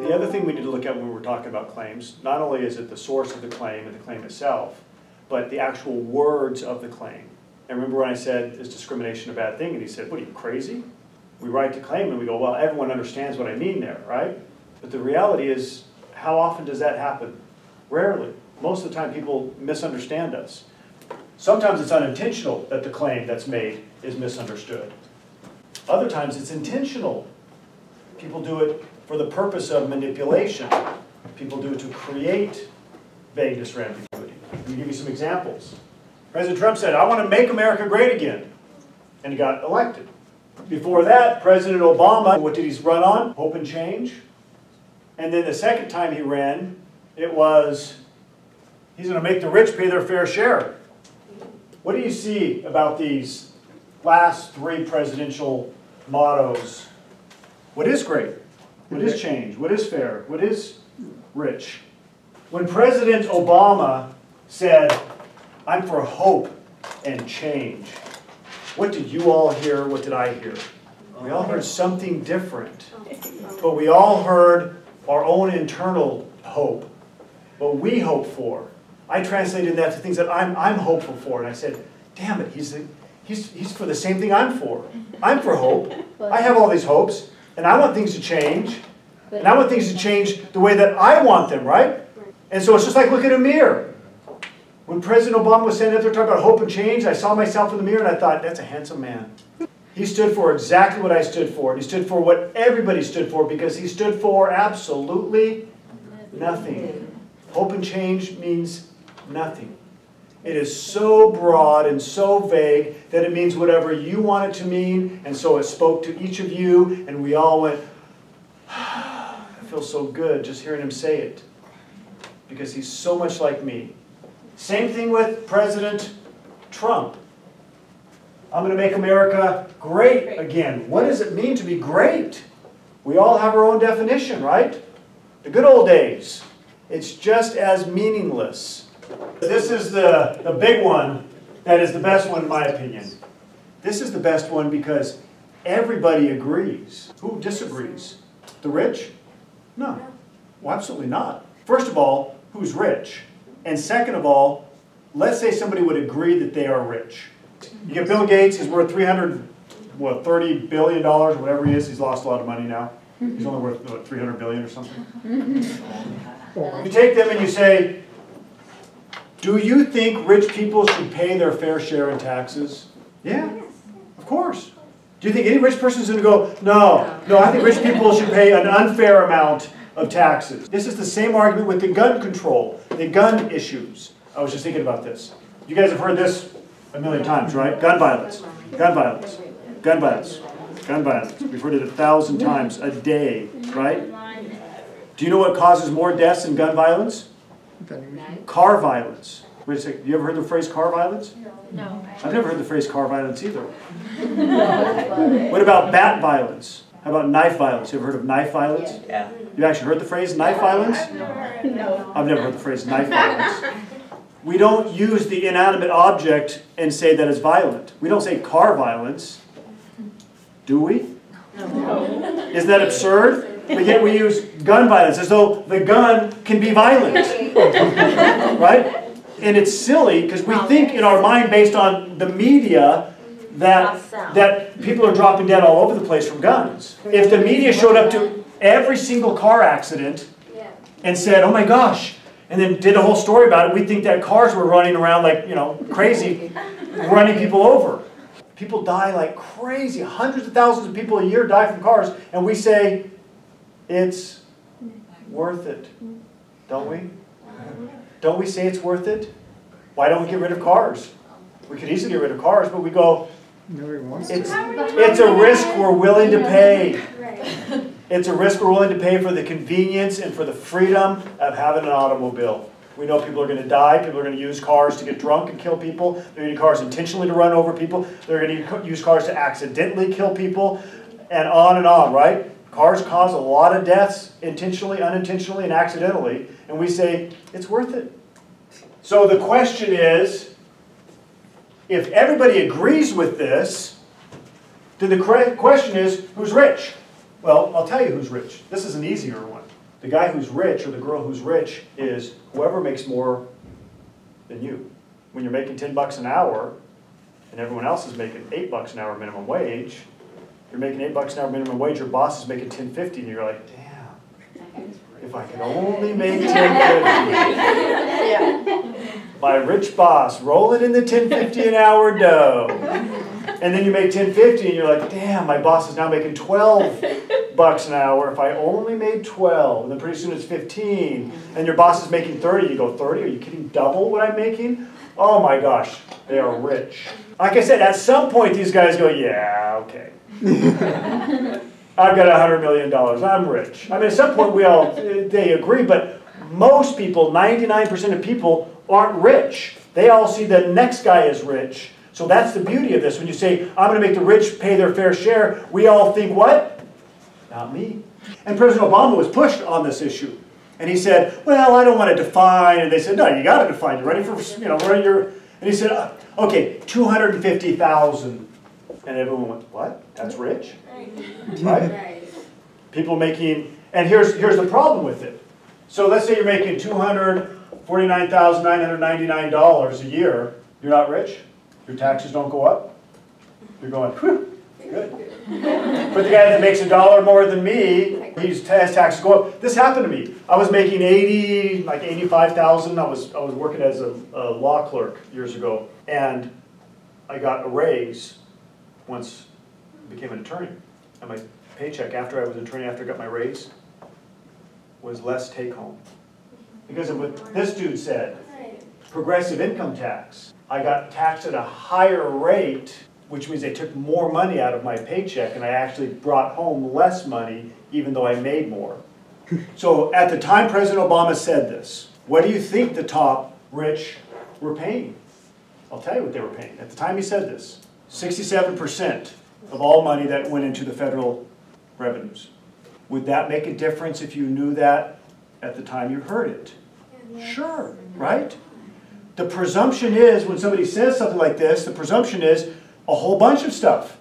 The other thing we need to look at when we're talking about claims, not only is it the source of the claim and the claim itself, but the actual words of the claim. And remember when I said, is discrimination a bad thing? And he said, what are you, crazy? We write the claim and we go, well, everyone understands what I mean there, right? But the reality is, how often does that happen? Rarely. Most of the time people misunderstand us. Sometimes it's unintentional that the claim that's made is misunderstood. Other times it's intentional. People do it for the purpose of manipulation. People do it to create vagueness or ambiguity. Let me give you some examples. President Trump said, I want to make America great again. And he got elected. Before that, President Obama, what did he run on? Hope and change. And then the second time he ran, it was, he's going to make the rich pay their fair share. What do you see about these last three presidential mottos? What is great? What is change? What is fair? What is rich? When President Obama said, I'm for hope and change, what did you all hear? What did I hear? We all heard something different. But we all heard our own internal hope. What we hope for. I translated that to things that I'm hopeful for. And I said, damn it, he's for the same thing I'm for. I'm for hope. I have all these hopes. And I want things to change. And I want things to change the way that I want them, right? And so it's just like looking in a mirror. When President Obama was standing up there talking about hope and change, I saw myself in the mirror and I thought, that's a handsome man. He stood for exactly what I stood for. And he stood for what everybody stood for because he stood for absolutely nothing. Hope and change means nothing. It is so broad and so vague that it means whatever you want it to mean. And so it spoke to each of you and we all went, I feel so good just hearing him say it. Because he's so much like me. Same thing with President Trump. I'm going to make America great again. What does it mean to be great? We all have our own definition, right? The good old days. It's just as meaningless. This is the big one that is the best one in my opinion. This is the best one because everybody agrees. Who disagrees? The rich? No. Well, absolutely not. First of all, who's rich? And second of all, let's say somebody would agree that they are rich. You get Bill Gates, he's worth $30 billion or whatever he is. He's lost a lot of money now. He's only worth, what, $300 billion or something? You take them and you say, do you think rich people should pay their fair share in taxes? Yeah, of course. Do you think any rich person is going to go, no, I think rich people should pay an unfair amount of taxes? This is the same argument with the gun control, the gun issues. I was just thinking about this. You guys have heard this a million times, right? Gun violence, gun violence, gun violence, gun violence. We've heard it 1,000 times a day, right? Do you know what causes more deaths in gun violence? Car violence. Wait a second, you ever heard the phrase car violence? No. I've never heard the phrase car violence either. What about bat violence? How about knife violence? You ever heard of knife violence? Yeah. You actually heard the phrase knife violence? No. I've never heard the phrase knife violence. We don't use the inanimate object and say that it's violent. We don't say car violence. Do we? No. Isn't that absurd? But yet we use gun violence as though the gun can be violent. Right? And it's silly because we think in our mind based on the media that people are dropping dead all over the place from guns. If the media showed up to every single car accident and said, oh my gosh, and then did a whole story about it, we'd think that cars were running around like, crazy, running people over. People die like crazy. Hundreds of thousands of people a year die from cars, and we say, it's worth it. Don't we? Don't we say it's worth it? Why don't we get rid of cars? We could easily get rid of cars, but we go, it's a risk we're willing to pay. It's a risk we're willing to pay for the convenience and for the freedom of having an automobile. We know people are going to die. People are going to use cars to get drunk and kill people. They're going to use cars intentionally to run over people. They're going to use cars to accidentally kill people, and on, right? Cars cause a lot of deaths intentionally, unintentionally, and accidentally, and we say, it's worth it. So the question is, if everybody agrees with this, then the question is, who's rich? Well, I'll tell you who's rich. This is an easier one. The guy who's rich or the girl who's rich is whoever makes more than you. When you're making 10 bucks an hour and everyone else is making 8 bucks an hour minimum wage, you're making 8 bucks an hour minimum wage, your boss is making 10.50 and you're like, damn, if I could only make 10.50. My rich boss, roll it in the 10.50 an hour dough. And then you make 10.50 and you're like, damn, my boss is now making 12 bucks an hour. If I only made 12, and then pretty soon it's 15, and your boss is making 30, you go, 30? Are you kidding? Double what I'm making? Oh my gosh, they are rich. Like I said, at some point these guys go, yeah, okay. I've got $100 million, I'm rich. I mean, at some point they agree, but most people, 99% of people, aren't rich. They all see the next guy as rich. So that's the beauty of this. When you say, I'm going to make the rich pay their fair share, we all think, what? Not me. And President Obama was pushed on this issue. And he said, well, I don't want to define. And they said, no, you got to define. You ready for, And he said, okay, 250,000. And everyone went, what? That's rich? Right? People making, and here's the problem with it. So let's say you're making $249,999 a year. You're not rich? Your taxes don't go up? You're going, whew, good. But the guy that makes $1 more than me, his taxes go up. This happened to me. I was making $85,000. I was working as a law clerk years ago, and I got a raise once I became an attorney. And my paycheck after I was an attorney, after I got my raise, was less take home. Because of what this dude said, progressive income tax. I got taxed at a higher rate, which means they took more money out of my paycheck, and I actually brought home less money, even though I made more. So at the time President Obama said this, what do you think the top rich were paying? I'll tell you what they were paying. At the time he said this, 67% of all money that went into the federal revenues. Would that make a difference if you knew that at the time you heard it? Sure, right? The presumption is, when somebody says something like this, the presumption is a whole bunch of stuff.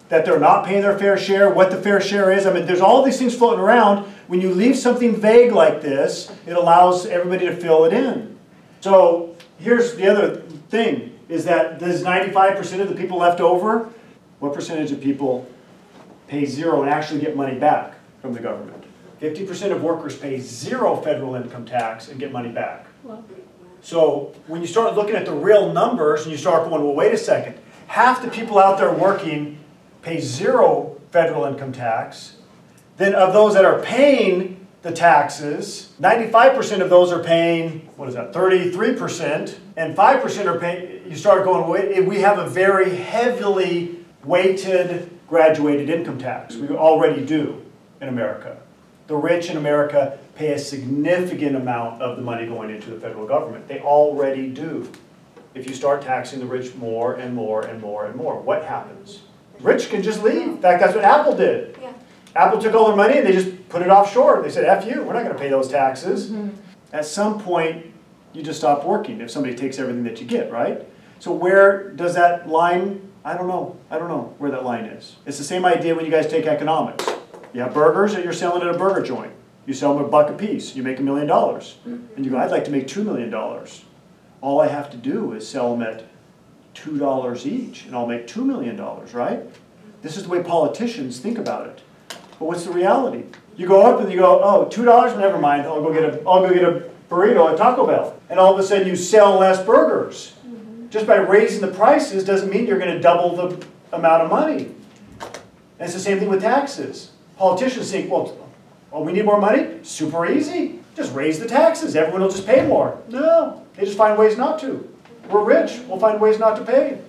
That they're not paying their fair share, what the fair share is. I mean, there's all these things floating around. When you leave something vague like this, it allows everybody to fill it in. So here's the other thing, is that there's 95% of the people left over. What percentage of people pay zero and actually get money back from the government? 50% of workers pay zero federal income tax and get money back. So when you start looking at the real numbers and you start going, well, wait a second. Half the people out there working pay zero federal income tax. Then of those that are paying the taxes, 95% of those are paying, what is that, 33%. And 5% are paying, you start going, wait, we have a very heavily weighted graduated income tax. We already do in America. The rich in America pay a significant amount of the money going into the federal government. They already do. If you start taxing the rich more and more and more and more, what happens? Rich can just leave. In fact, that's what Apple did. Yeah. Apple took all their money and they just put it offshore. They said, F you, we're not going to pay those taxes. At some point, you just stop working if somebody takes everything that you get, right? So where does that line, I don't know where that line is. It's the same idea when you guys take economics. You have burgers that you're selling at a burger joint. You sell them $1 a piece. You make $1 million. And you go, I'd like to make $2 million. All I have to do is sell them at $2 each, and I'll make $2 million, right? This is the way politicians think about it. But what's the reality? You go up and you go, oh, $2? Never mind. I'll go get a burrito at Taco Bell. And all of a sudden you sell less burgers. Just by raising the prices doesn't mean you're going to double the amount of money. And it's the same thing with taxes. Politicians think, well, we need more money? Super easy. Just raise the taxes. Everyone will just pay more. No, they just find ways not to. We're rich. We'll find ways not to pay.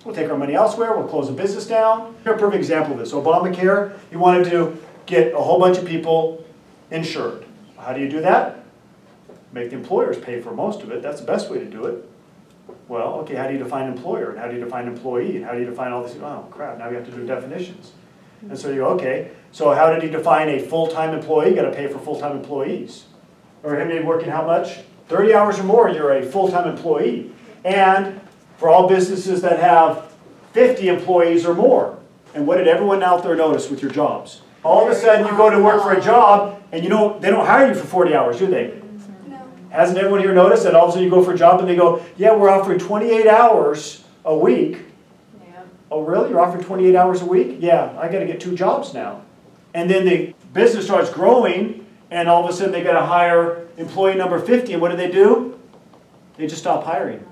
We'll take our money elsewhere. We'll close the business down. Here's a perfect example of this. Obamacare, he wanted to get a whole bunch of people insured. How do you do that? Make the employers pay for most of it. That's the best way to do it. Well, okay, how do you define employer? And how do you define employee? And how do you define all these? Oh, crap, now we have to do definitions. And so you go, okay, so how did he define a full-time employee? You got to pay for full-time employees. Or him working how much? 30 hours or more, you're a full-time employee. And for all businesses that have 50 employees or more. And what did everyone out there notice with your jobs? All of a sudden you go to work for a job And you know, they don't hire you for 40 hours, do they? No. Hasn't everyone here noticed that all of a sudden you go for a job and they go, yeah, we're offering 28 hours a week. Yeah. Oh, really? You're offering 28 hours a week? Yeah, I got to get 2 jobs now. And then the business starts growing, and all of a sudden they got to hire employee number 50, and what do? They just stop hiring.